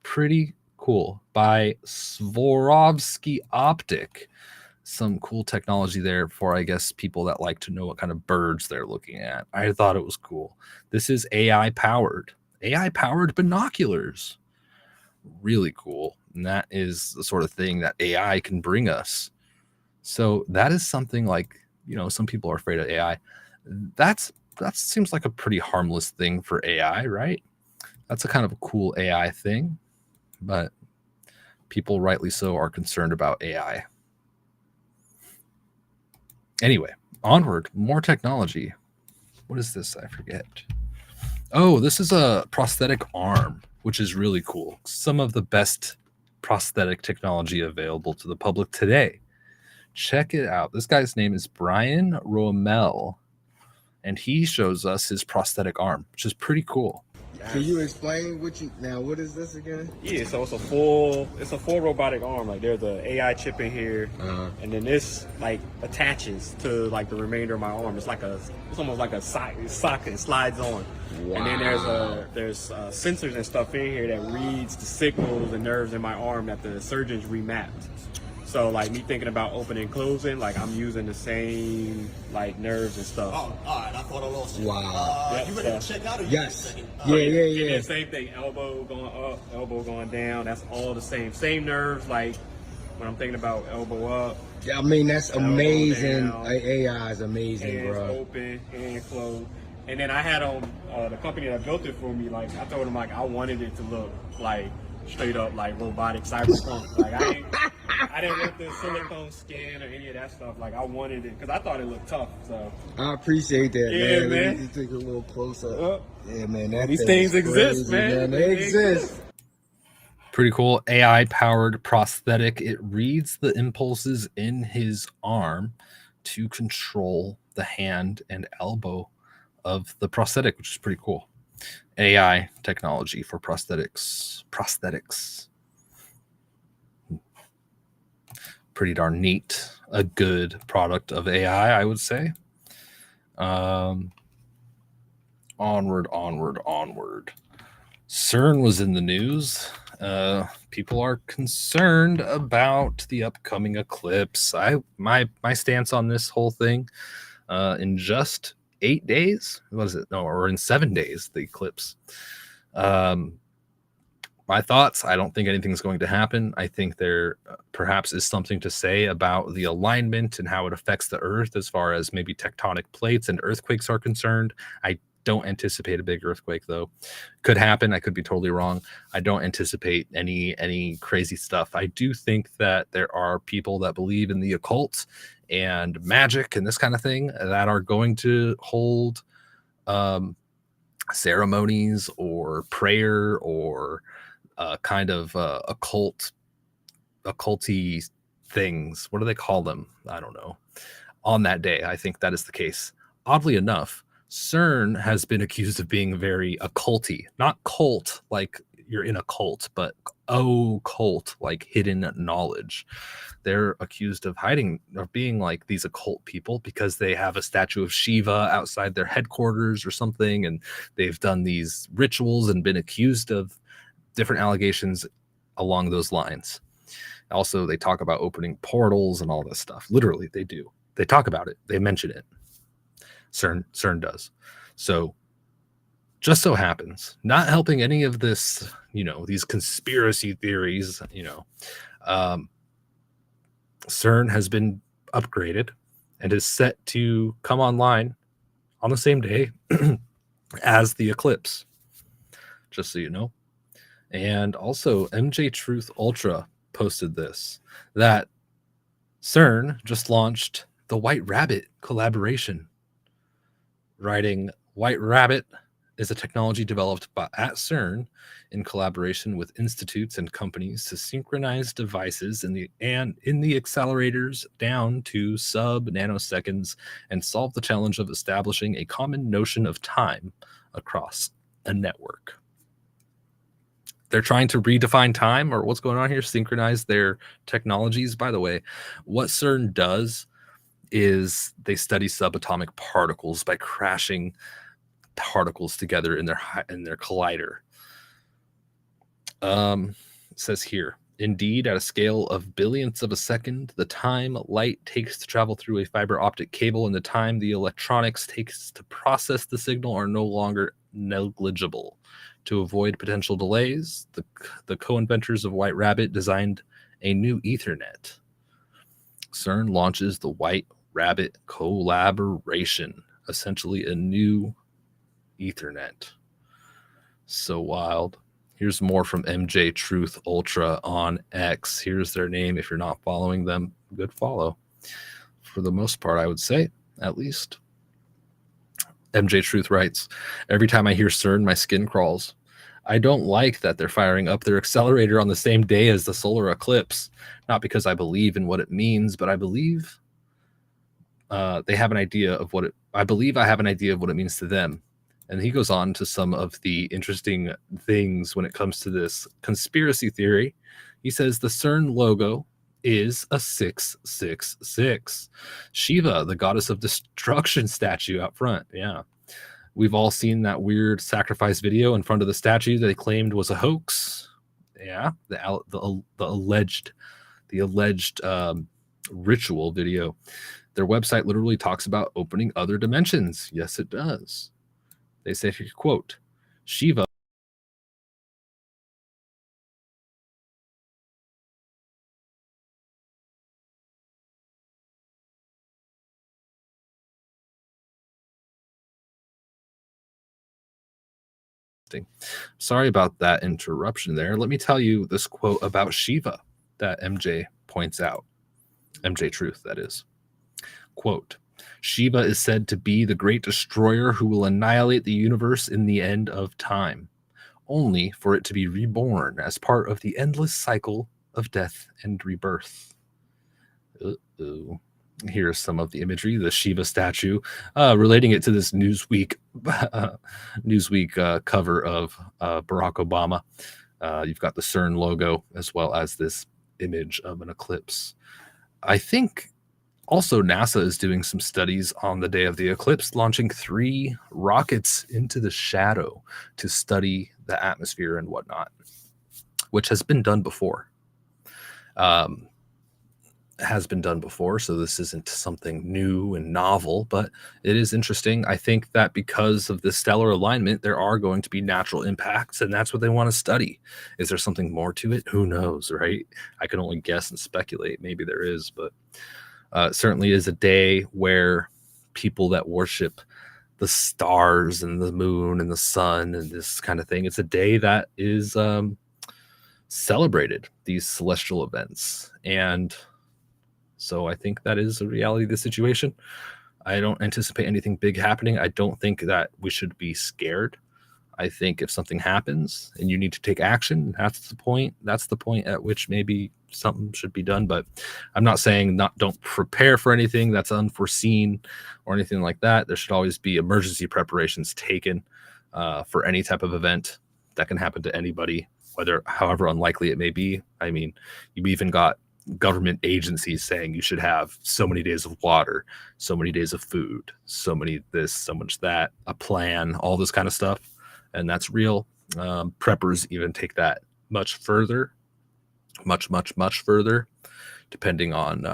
Pretty cool. By Swarovski Optic. Some cool technology there for, I guess, people that like to know what kind of birds they're looking at. I thought it was cool. This is AI-powered binoculars. Really cool. And that is the sort of thing that AI can bring us. So that is something like, some people are afraid of AI. That seems like a pretty harmless thing for AI, right? That's a kind of a cool AI thing. But people, rightly so, are concerned about AI. Anyway, onward. More technology. What is this? I forget. Oh, this is a prosthetic arm, which is really cool. Some of the best prosthetic technology available to the public today. Check it out. This guy's name is Brian Rommel, and he shows us his prosthetic arm, which is pretty cool. Can you explain what is this again? Yeah, so it's a full robotic arm. Like there's an AI chip in here, and then this like attaches to like the remainder of my arm. It's almost like a socket. It slides on. Wow. And then there's sensors and stuff in here that reads the signals and nerves in my arm that the surgeons remapped. So like me thinking about opening and closing, like I'm using the same like nerves and stuff. Oh, all right. I thought I lost you. Wow. You ready to check out? Or Yes. Yeah. And then same thing, elbow going up, elbow going down. That's all the same nerves. Like when I'm thinking about elbow up. Yeah, I mean that's amazing. AI is amazing, hands bro. Open, hand closed. And then I had the company that built it for me. Like I told them like I wanted it to look like straight up like robotic cyberpunk. Like I didn't want the silicone skin or any of that stuff. Like I wanted it because I thought it looked tough. So I appreciate that, yeah, man. man. Let me take a little closer. Yeah, man. These things exist, man. They exist. Pretty cool. AI-powered prosthetic. It reads the impulses in his arm to control the hand and elbow of the prosthetic, which is pretty cool. AI technology for prosthetics. Pretty darn neat. A good product of AI, I would say. Onward. CERN was in the news. People are concerned about the upcoming eclipse. My stance on this whole thing, in just 8 days. What is it? No, or in 7 days, the eclipse. My thoughts, I don't think anything's going to happen. I think there perhaps is something to say about the alignment and how it affects the Earth as far as maybe tectonic plates and earthquakes are concerned. I don't anticipate a big earthquake, though. Could happen. I could be totally wrong. I don't anticipate any crazy stuff. I do think that there are people that believe in the occult and magic and this kind of thing that are going to hold ceremonies or prayer or kind of occulty things. What do they call them? I don't know. On that day, I think that is the case. Oddly enough, CERN has been accused of being very occulty, not cult like you're in a cult, but occult like hidden knowledge. They're accused of being like these occult people because they have a statue of Shiva outside their headquarters or something, and they've done these rituals and been accused of different allegations along those lines. Also, they talk about opening portals and all this stuff. Literally, they do. They talk about it. They mention it. CERN does. So just so happens, not helping any of this, these conspiracy theories, CERN has been upgraded and is set to come online on the same day as the eclipse, just so you know. And also MJ Truth Ultra posted this, that CERN just launched the White Rabbit collaboration, writing, White Rabbit is a technology developed at CERN in collaboration with institutes and companies to synchronize devices in the accelerators down to sub-nanoseconds and solve the challenge of establishing a common notion of time across a network. They're trying to redefine time, or what's going on here, synchronize their technologies. By the way, what CERN does is they study subatomic particles by crashing particles together in their collider. It says here, indeed, at a scale of billionths of a second, the time light takes to travel through a fiber optic cable and the time the electronics takes to process the signal are no longer negligible. To avoid potential delays, the co-inventors of White Rabbit designed a new Ethernet. CERN launches the White Rabbit collaboration, essentially a new Ethernet. So wild. Here's more from MJ Truth Ultra on X. Here's their name. If you're not following them, good follow. For the most part, I would say, at least. MJ Truth writes, every time I hear CERN, my skin crawls. I don't like that they're firing up their accelerator on the same day as the solar eclipse. Not because I believe in what it means, but I believe they have an idea of what it. I believe I have an idea of what it means to them. And he goes on to some of the interesting things when it comes to this conspiracy theory. He says the CERN logo is a 666. Shiva, the goddess of destruction statue out front. Yeah. We've all seen that weird sacrifice video in front of the statue that they claimed was a hoax. Yeah. The alleged ritual video. Their website literally talks about opening other dimensions. Yes, it does. They say, quote, Shiva Sorry about that interruption there. Let me tell you this quote about Shiva that MJ points out. MJ Truth, that is. Quote, Shiva is said to be the great destroyer who will annihilate the universe in the end of time, only for it to be reborn as part of the endless cycle of death and rebirth. Uh-oh. Here's some of the imagery, the Shiva statue, relating it to this Newsweek cover of Barack Obama. You've got the CERN logo as well as this image of an eclipse. I think also NASA is doing some studies on the day of the eclipse, launching 3 rockets into the shadow to study the atmosphere and whatnot, which has been done before. has been done before, so this isn't something new and novel, but it is interesting. I think that because of this stellar alignment, there are going to be natural impacts, and that's what they want to study. Is there something more to it? Who knows, right? I can only guess and speculate. Maybe there is, but certainly is a day where people that worship the stars and the moon and the sun and this kind of thing, it's a day that is celebrated, these celestial events. And so I think that is a reality of the situation. I don't anticipate anything big happening. I don't think that we should be scared. I think if something happens and you need to take action, that's the point. That's the point at which maybe something should be done. But I'm not saying don't prepare for anything that's unforeseen or anything like that. There should always be emergency preparations taken for any type of event that can happen to anybody, however unlikely it may be. I mean, you've even got government agencies saying you should have so many days of water, so many days of food, so many this, so much that, a plan, all this kind of stuff. And that's real. Preppers even take that much further, much further, depending on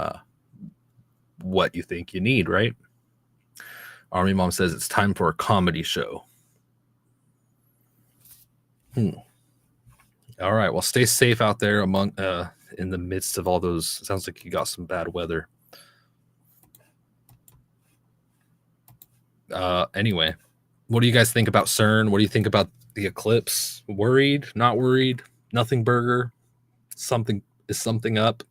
what you think you need, right? Army Mom says it's time for a comedy show. All right. Well, stay safe out there in the midst of all those. Sounds like you got some bad weather. Anyway, what do you guys think about CERN? What do you think about the eclipse? Worried? Not worried? Nothing burger? Something up?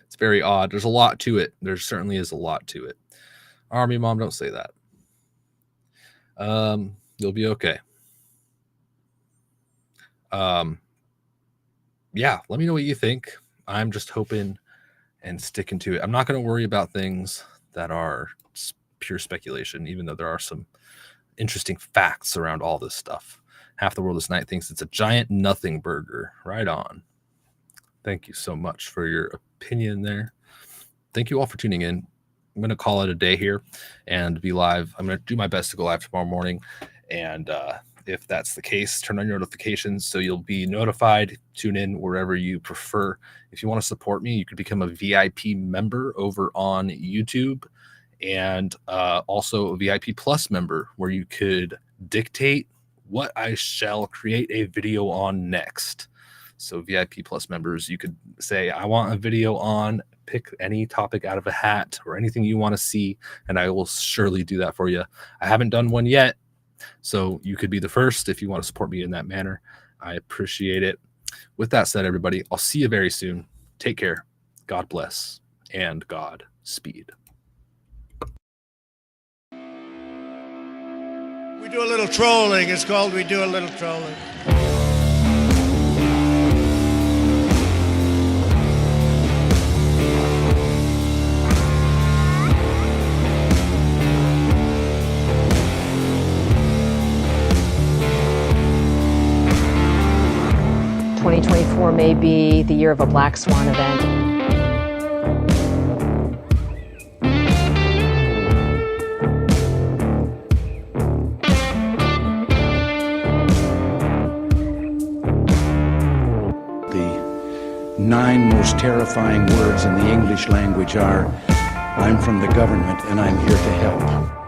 It's very odd. There's a lot to it. There certainly is a lot to it. Army Mom, don't say that. You'll be okay. Yeah, let me know what you think. I'm just hoping and sticking to it. I'm not going to worry about things that are pure speculation, even though there are some interesting facts around all this stuff. Half the world this night thinks it's a giant nothing burger. Right on. Thank you so much for your opinion there. Thank you all for tuning in. I'm going to call it a day here and be live. I'm going to do my best to go live tomorrow morning. And if that's the case, turn on your notifications so you'll be notified. Tune in wherever you prefer. If you want to support me, you could become a VIP member over on YouTube, and also a VIP Plus member where you could dictate what I shall create a video on next. So VIP Plus members, you could say, I want a video on, pick any topic out of a hat or anything you want to see, and I will surely do that for you. I haven't done one yet, so you could be the first if you want to support me in that manner. I appreciate it. With that said, everybody, I'll see you very soon. Take care. God bless and God speed. We do a little trolling. It's called We Do a Little Trolling. 2024 may be the year of a black swan event. The 9 most terrifying words in the English language are, I'm from the government and I'm here to help.